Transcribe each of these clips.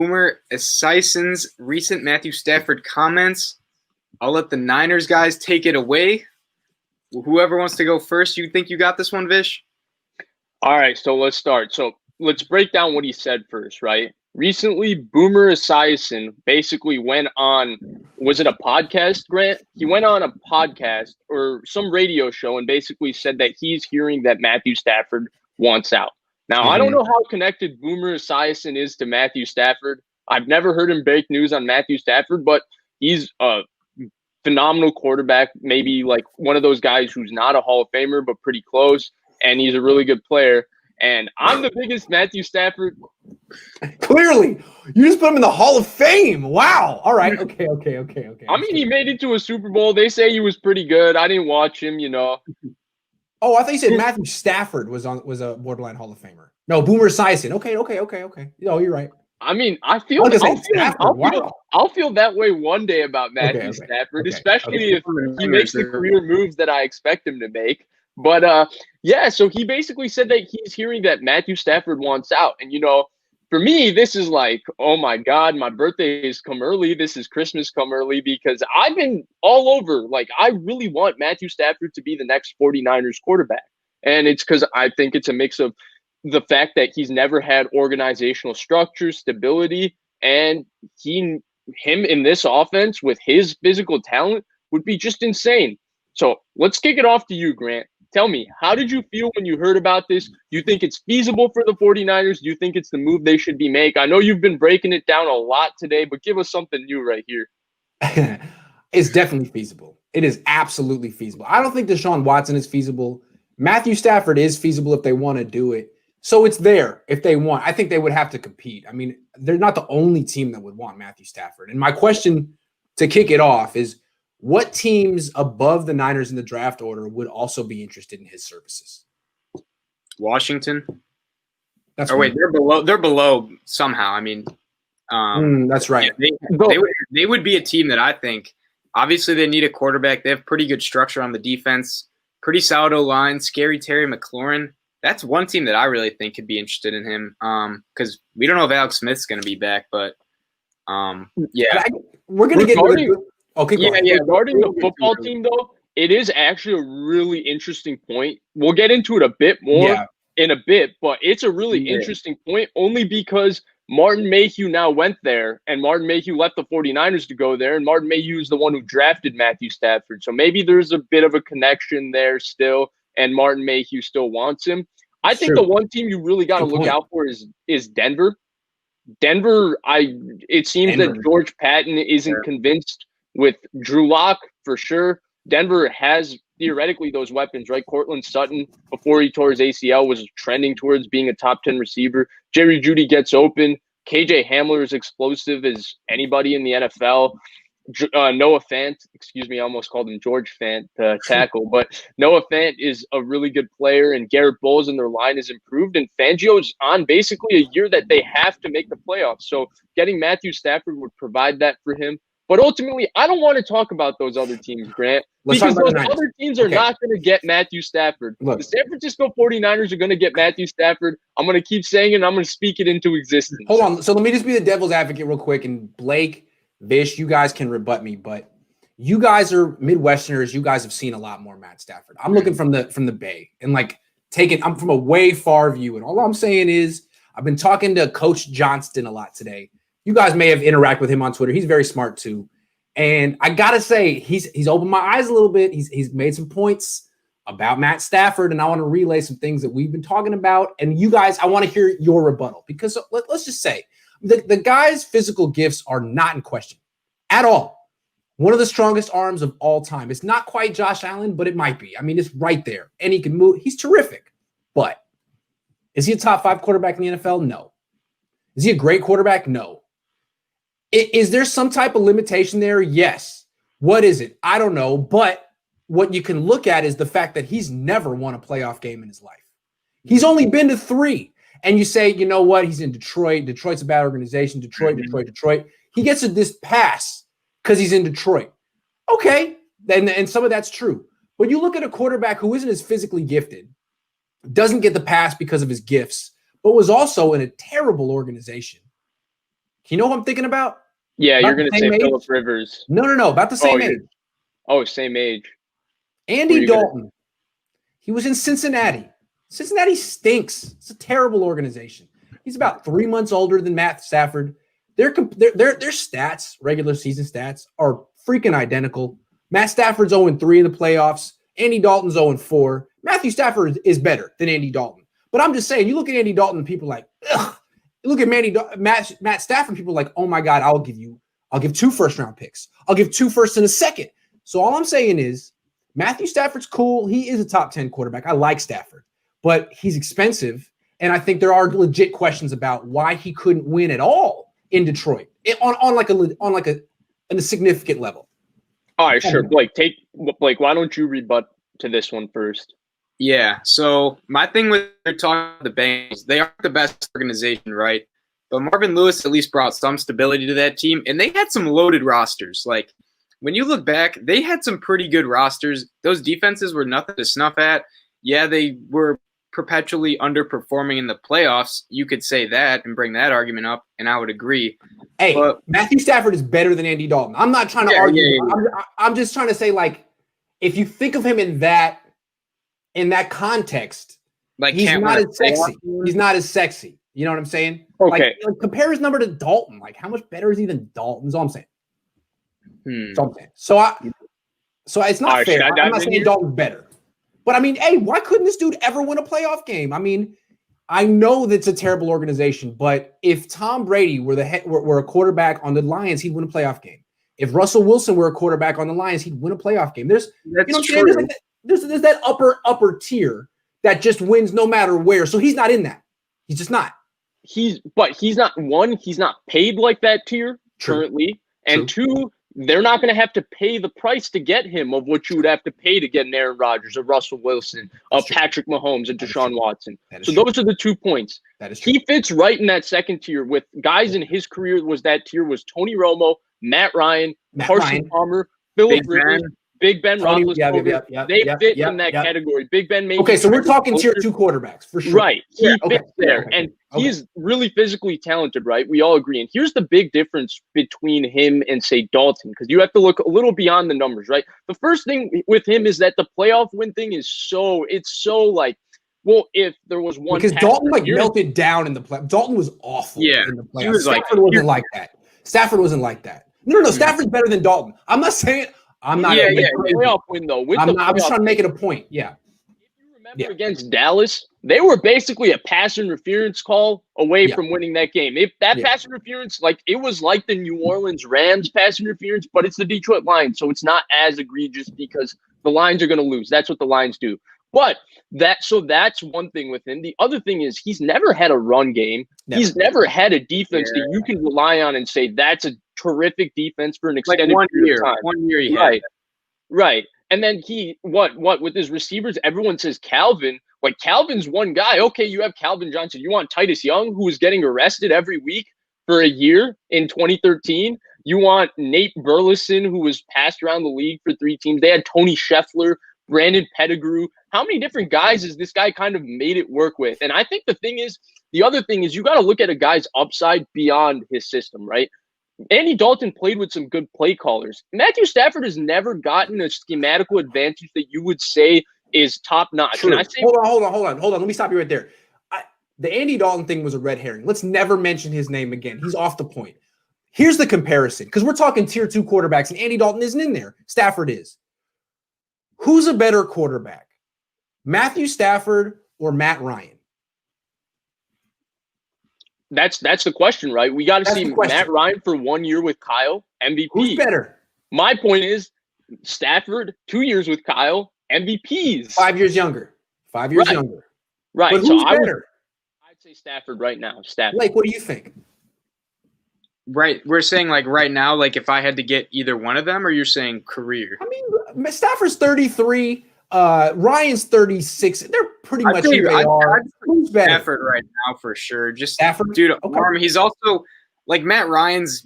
Boomer Esiason's recent Matthew Stafford comments. I'll let the Niners guys take it away. Whoever wants to go first, you think you got this one, Vish? All right, so let's start. So let's break down what he said first, right? Recently, Boomer Esiason basically went on, was it a podcast, Grant? He went on a podcast or some radio show and basically said that he's hearing that Matthew Stafford wants out. Now, I don't know how connected Boomer Esiason is to Matthew Stafford. I've never heard him break news on Matthew Stafford, but he's a phenomenal quarterback, maybe like one of those guys who's not a Hall of Famer, but pretty close, and he's a really good player. And I'm the biggest Matthew Stafford. Clearly, you just put him in the Hall of Fame. Wow. All right. Okay. I mean, he made it to a Super Bowl. They say he was pretty good. I didn't watch him, Oh, I thought you said Matthew Stafford was a borderline Hall of Famer. No, Boomer Esiason. Okay. No, you're right. I mean, I'll feel that way one day about Matthew Stafford, especially if he makes the career moves that I expect him to make. But yeah, so he basically said that he's hearing that Matthew Stafford wants out. And, for me, this is like, oh my God, my birthday has come early. This is Christmas come early because I've been all over. Like, I really want Matthew Stafford to be the next 49ers quarterback. And it's because I think it's a mix of the fact that he's never had organizational structure, stability, and him in this offense with his physical talent would be just insane. So let's kick it off to you, Grant. Tell me, how did you feel when you heard about this? Do you think it's feasible for the 49ers? Do you think it's the move they should be making? I know you've been breaking it down a lot today, but give us something new right here. It's definitely feasible. It is absolutely feasible. I don't think Deshaun Watson is feasible. Matthew Stafford is feasible if they want to do it. So it's there if they want. I think they would have to compete. I mean, they're not the only team that would want Matthew Stafford. And my question to kick it off is, what teams above the Niners in the draft order would also be interested in his services? Washington. They're below somehow. I mean, that's right. Yeah, they would be a team that I think. Obviously, they need a quarterback. They have pretty good structure on the defense. Pretty solid O-line. Scary Terry McLaurin. That's one team that I really think could be interested in him. Because we don't know if Alex Smith's going to be back, but yeah, we're going to get. Regarding the football team, though, it is actually a really interesting point. We'll get into it a bit more in a bit, but it's a really interesting point only because Martin Mayhew now went there, and Martin Mayhew left the 49ers to go there, and Martin Mayhew is the one who drafted Matthew Stafford. So maybe there's a bit of a connection there still, and Martin Mayhew still wants him. I think the one team you really got to look out for is Denver. It seems that George Patton isn't convinced with Drew Lock for sure. Denver has theoretically those weapons, right? Cortland Sutton, before he tore his ACL, was trending towards being a top 10 receiver. Jerry Jeudy gets open. KJ Hamler is explosive as anybody in the NFL. Noah Fant, I almost called him George Fant tackle, but Noah Fant is a really good player, and Garrett Bowles in their line is improved, and Fangio's on basically a year that they have to make the playoffs. So getting Matthew Stafford would provide that for him. But ultimately, I don't want to talk about those other teams, Grant, because those other teams are not going to get Matthew Stafford. The San Francisco 49ers are going to get Matthew Stafford. I'm going to keep saying it, and I'm going to speak it into existence. Hold on. So let me just be the devil's advocate real quick. And Blake, Vish, you guys can rebut me, but you guys are Midwesterners. You guys have seen a lot more Matt Stafford. I'm looking from the Bay and I'm from a way far view. And all I'm saying is I've been talking to Coach Johnston a lot today. You guys may have interacted with him on Twitter. He's very smart too. And I got to say, he's opened my eyes a little bit. He's made some points about Matt Stafford, and I want to relay some things that we've been talking about. And you guys, I want to hear your rebuttal because let's just say the guy's physical gifts are not in question at all. One of the strongest arms of all time. It's not quite Josh Allen, but it might be. I mean, it's right there. And he can move. He's terrific. But is he a top 5 quarterback in the NFL? No. Is he a great quarterback? No. Is there some type of limitation there? Yes. What is it? I don't know. But what you can look at is the fact that he's never won a playoff game in his life. He's only been to 3. And you say, you know what? He's in Detroit. Detroit's a bad organization. Detroit. He gets this pass because he's in Detroit. Okay. And some of that's true. But you look at a quarterback who isn't as physically gifted, doesn't get the pass because of his gifts, but was also in a terrible organization. You know who I'm thinking about? Yeah, you're going to say Phillip Rivers. No. About the same age. Oh, same age. Andy Dalton. He was in Cincinnati. Cincinnati stinks. It's a terrible organization. He's about 3 months older than Matt Stafford. Their stats, regular season stats, are freaking identical. Matt Stafford's 0-3 in the playoffs. Andy Dalton's 0-4. Matthew Stafford is better than Andy Dalton. But I'm just saying, you look at Andy Dalton, and people are like, ugh. You look at Matt Stafford, people are like, oh my God, I'll give 2 first-round picks. I'll give 2 firsts and a second. So all I'm saying is, Matthew Stafford's cool. He is a top 10 quarterback. I like Stafford, but he's expensive. And I think there are legit questions about why he couldn't win at all in Detroit on a significant level. All right, sure. Blake, why don't you rebut to this one first? Yeah. So my thing with talking about the Bengals, they aren't the best organization, right? But Marvin Lewis at least brought some stability to that team, and they had some loaded rosters. Like, when you look back, they had some pretty good rosters. Those defenses were nothing to snuff at. Yeah, they were perpetually underperforming in the playoffs. You could say that and bring that argument up, and I would agree. Hey, but Matthew Stafford is better than Andy Dalton. I'm not trying to argue. Yeah. I'm just trying to say, like, if you think of him in that context, like, he's not as sexy. He's not as sexy. You know what I'm saying? Okay. Like, compare his number to Dalton. Like, how much better is he than Dalton? That's all I'm saying. So it's not fair. I'm not saying Dalton's better. But, I mean, hey, why couldn't this dude ever win a playoff game? I mean, I know that's a terrible organization, but if Tom Brady were a quarterback on the Lions, he'd win a playoff game. If Russell Wilson were a quarterback on the Lions, he'd win a playoff game. There's that upper tier that just wins no matter where. So he's not in that. He's just not. He's not paid like that tier currently. And 2, they're not going to have to pay the price to get him of what you would have to pay to get an Aaron Rodgers, a Russell Wilson, a Patrick Mahomes, and Deshaun Watson. So those are the 2 points. That is true. He fits right in that second tier with guys in his career. Was Tony Romo, Matt Ryan, Carson Palmer, Phillip Rivers, Big Ben Roethlisberger. They fit in that category. Big Ben maybe. Okay, so we're talking tier 2 quarterbacks for sure. Right. He fits there. And he's really physically talented, right? We all agree. And here's the big difference between him and, say, Dalton, because you have to look a little beyond the numbers, right? The first thing with him is that the playoff win thing is so like, well, if there was one. Because Dalton melted down in the play. Dalton was awful in the playoffs. Stafford wasn't like that. Stafford wasn't like that. No. Stafford's better than Dalton. I'm not saying. I'm not. Playoff win though. I'm just trying to make it a point. Yeah. If you remember against Dallas, they were basically a pass interference call away from winning that game. If that pass interference, it was like the New Orleans Rams pass interference, but it's the Detroit Lions, so it's not as egregious because the Lions are going to lose. That's what the Lions do. But that's one thing with him. The other thing is he's never had a run game. He's never had a defense that you can rely on and say that's a terrific defense for an extended period of time. 1 year he had. Right. And then he with his receivers, everyone says Calvin. Like, Calvin's one guy. Okay, you have Calvin Johnson. You want Titus Young, who was getting arrested every week for a year in 2013. You want Nate Burleson, who was passed around the league for 3 teams. They had Tony Scheffler, Brandon Pettigrew. How many different guys has this guy kind of made it work with? And I think the other thing is you got to look at a guy's upside beyond his system, right? Andy Dalton played with some good play callers. Matthew Stafford has never gotten a schematical advantage that you would say is top notch. Hold on. Let me stop you right there. The Andy Dalton thing was a red herring. Let's never mention his name again. He's off the point. Here's the comparison, because we're talking tier 2 quarterbacks, and Andy Dalton isn't in there. Stafford is. Who's a better quarterback, Matthew Stafford or Matt Ryan? That's the question, right? We got to see Matt Ryan for 1 year with Kyle, MVP. Who's better? My point is Stafford, 2 years with Kyle, MVPs. 5 years younger. 5 years younger. Right. But who's better? I'd say Stafford right now. Stafford. Like, what do you think? Right. We're saying, like, right now, like, if I had to get either one of them, or you're saying career? I mean, Stafford's 33. Ryan's 36. They're pretty much who they are. Who's better? Stafford right now for sure. Just Stafford, dude. Okay. He's also like Matt Ryan's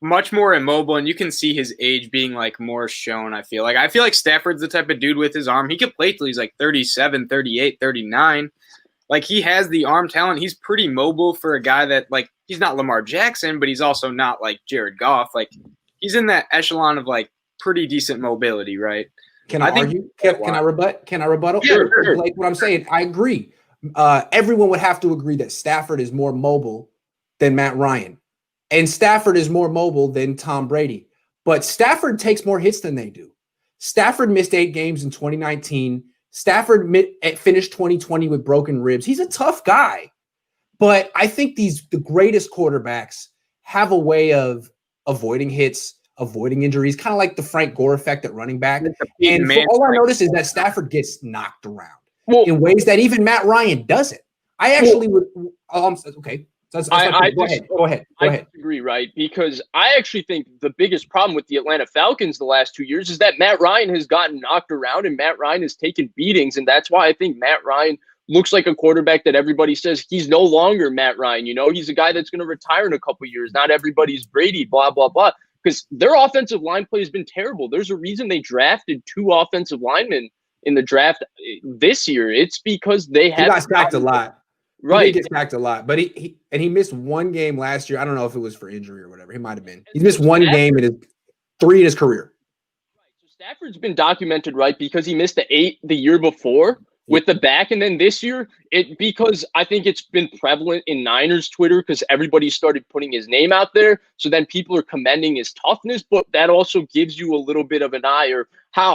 much more immobile, and you can see his age being like more shown. I feel like Stafford's the type of dude with his arm. He could play till he's like 37, 38, 39. Like, he has the arm talent. He's pretty mobile for a guy that, like, he's not Lamar Jackson, but he's also not, like, Jared Goff. Like, he's in that echelon of, like, pretty decent mobility, right? Can I argue? Can I rebut? Can I rebuttal? Sure. Like what I'm saying, I agree. Everyone would have to agree that Stafford is more mobile than Matt Ryan. And Stafford is more mobile than Tom Brady. But Stafford takes more hits than they do. Stafford missed 8 games in 2019. Stafford finished 2020 with broken ribs. He's a tough guy. But I think the greatest quarterbacks have a way of avoiding hits, avoiding injuries, kind of like the Frank Gore effect at running back. And all I notice is that Stafford gets knocked around in ways that even Matt Ryan doesn't. I actually would. Okay. Go ahead. I disagree, right? Because I actually think the biggest problem with the Atlanta Falcons the last 2 years is that Matt Ryan has gotten knocked around and Matt Ryan has taken beatings. And that's why I think Matt Ryan looks like a quarterback that everybody says he's no longer Matt Ryan. You know, he's a guy that's going to retire in a couple of years. Not everybody's Brady, blah, blah, blah. Because their offensive line play has been terrible. There's a reason they drafted 2 offensive linemen in the draft this year. It's because they had got stacked a lot. Right. He did get sacked a lot, but he missed 1 game last year. I don't know if it was for injury or whatever. He might have been. He missed 1 game in 3 in his career. Right. So Stafford's been documented, right, because he missed the 8 the year before with the back, and then this year, because I think it's been prevalent in Niners Twitter because everybody started putting his name out there. So then people are commending his toughness, but that also gives you a little bit of an eye or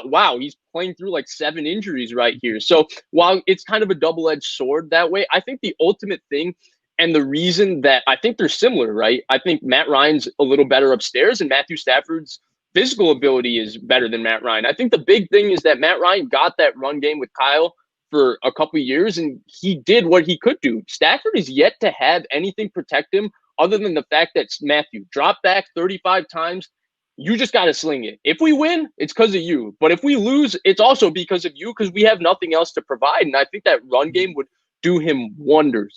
wow, he's playing through like 7 injuries right here. So while it's kind of a double-edged sword that way, I think the ultimate thing and the reason that I think they're similar, right? I think Matt Ryan's a little better upstairs and Matthew Stafford's physical ability is better than Matt Ryan. I think the big thing is that Matt Ryan got that run game with Kyle for a couple of years, and he did what he could do. Stafford is yet to have anything protect him other than the fact that Matthew dropped back 35 times. You just got to sling it. If we win, it's because of you. But if we lose, it's also because of you because we have nothing else to provide. And I think that run game would do him wonders.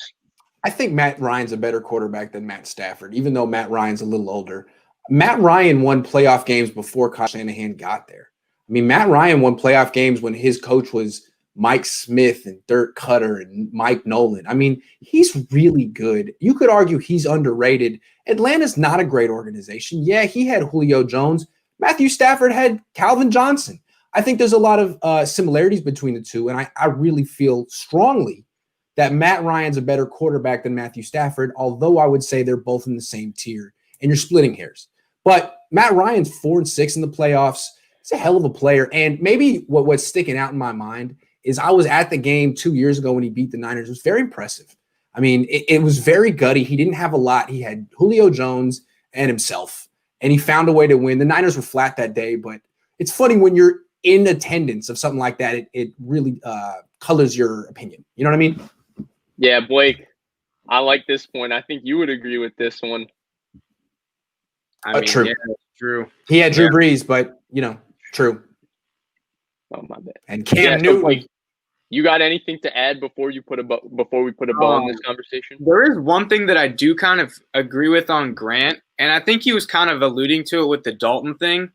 I think Matt Ryan's a better quarterback than Matt Stafford, even though Matt Ryan's a little older. Matt Ryan won playoff games before Kyle Shanahan got there. I mean, Matt Ryan won playoff games when his coach was Mike Smith and Dirk Cutter and Mike Nolan. I mean, he's really good. You could argue he's underrated. Atlanta's not a great organization. Yeah, he had Julio Jones. Matthew Stafford had Calvin Johnson. I think there's a lot of similarities between the two, and I really feel strongly that Matt Ryan's a better quarterback than Matthew Stafford, although I would say they're both in the same tier, and you're splitting hairs. But Matt Ryan's 4-6 in the playoffs. He's a hell of a player, and maybe what's sticking out in my mind is I was at the game 2 years ago when he beat the Niners. It was very impressive. I mean, it was very gutty. He didn't have a lot. He had Julio Jones and himself, and he found a way to win. The Niners were flat that day, but it's funny when you're in attendance of something like that, it really colors your opinion. You know what I mean? Yeah, Blake, I like this point. I think you would agree with this one. I mean, true. Yeah, true. He had Drew Brees, but, true. Oh, my bad. And Cam Newton. Blake, you got anything to add before we put a bow in this conversation? There is one thing that I do kind of agree with on Grant, and I think he was kind of alluding to it with the Dalton thing,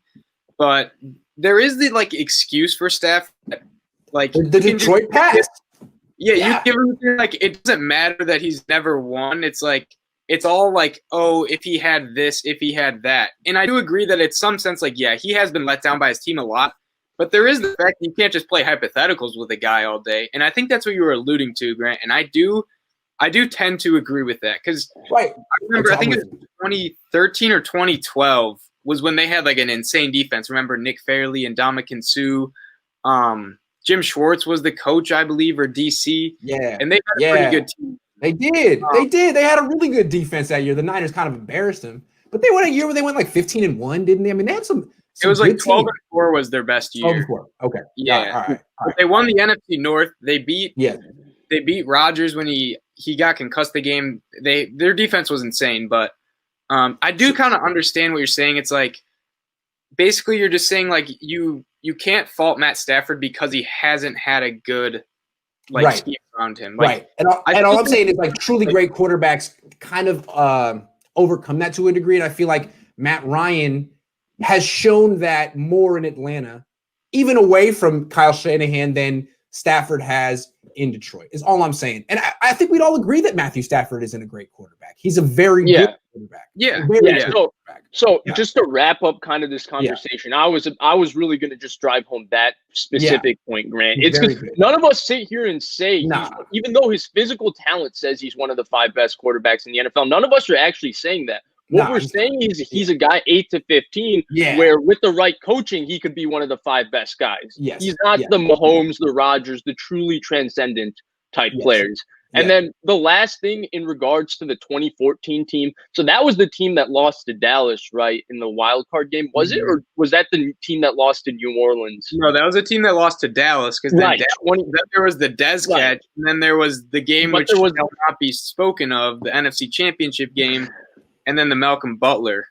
but there is the excuse for Stafford. The Detroit pass. You give him it doesn't matter that he's never won. It's it's all if he had this, if he had that. And I do agree that it's some sense he has been let down by his team a lot. But there is the fact that you can't just play hypotheticals with a guy all day. And I think that's what you were alluding to, Grant. And I do tend to agree with that. Because I remember, I think it was 2013 or 2012 was when they had an insane defense. Remember Nick Fairley and Ndamukong Suh. Jim Schwartz was the coach, I believe, or DC. Yeah. And they had a pretty good team. They did. They had a really good defense that year. The Niners kind of embarrassed them. But they went a year where they went 15-1, didn't they? I mean, they had some. It was 12-4 was their best year. 12-4. Okay. Yeah. All right. They won the NFC North. They beat Rodgers when he got concussed the game. Their defense was insane, but I do kind of understand what you're saying. It's basically you're just saying you can't fault Matt Stafford because he hasn't had a good scheme around him. Right. And all I'm saying is truly great quarterbacks kind of overcome that to a degree. And I feel like Matt Ryan has shown that more in Atlanta, even away from Kyle Shanahan, than Stafford has in Detroit is all I'm saying. And I think we'd all agree that Matthew Stafford isn't a great quarterback. He's a very good quarterback. So just to wrap up kind of this conversation, I was really going to just drive home that specific point, Grant. It's because none of us sit here and say, even though his physical talent says he's one of the 5 best quarterbacks in the NFL, none of us are actually saying that. What we're saying is he's a guy 8 to 15, where with the right coaching, he could be one of the 5 best guys. He's not the Mahomes, the Rodgers, the truly transcendent type players. And then the last thing in regards to the 2014 team, so that was the team that lost to Dallas, right, in the wild card game. Was it, or was that the team that lost to New Orleans? No, that was a team that lost to Dallas because then there was the Dez catch, and then there was the game which shall not be spoken of, the NFC Championship game. And then the Malcolm Butler,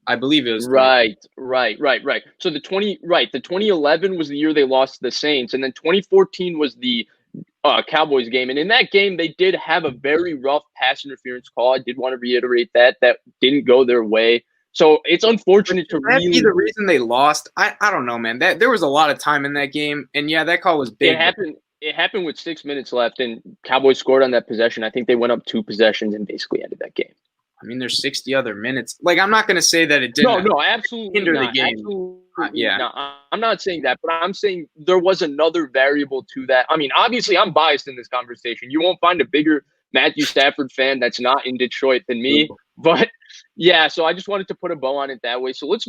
I believe it was. Right. So the 2011 was the year they lost to the Saints, and then 2014 was the Cowboys game. And in that game, they did have a very rough pass interference call. I did want to reiterate that didn't go their way. So it's unfortunate to really be the reason they lost. I don't know, man. There was a lot of time in that game, and that call was big. It happened with 6 minutes left, and Cowboys scored on that possession. I think they went up 2 possessions and basically ended that game. I mean, there's 60 other minutes. Like, I'm not going to say that it didn't absolutely hinder not. the game. Absolutely not. I'm not saying that, but I'm saying there was another variable to that. I mean, obviously, I'm biased in this conversation. You won't find a bigger Matthew Stafford fan that's not in Detroit than me. But, so I just wanted to put a bow on it that way. So let's move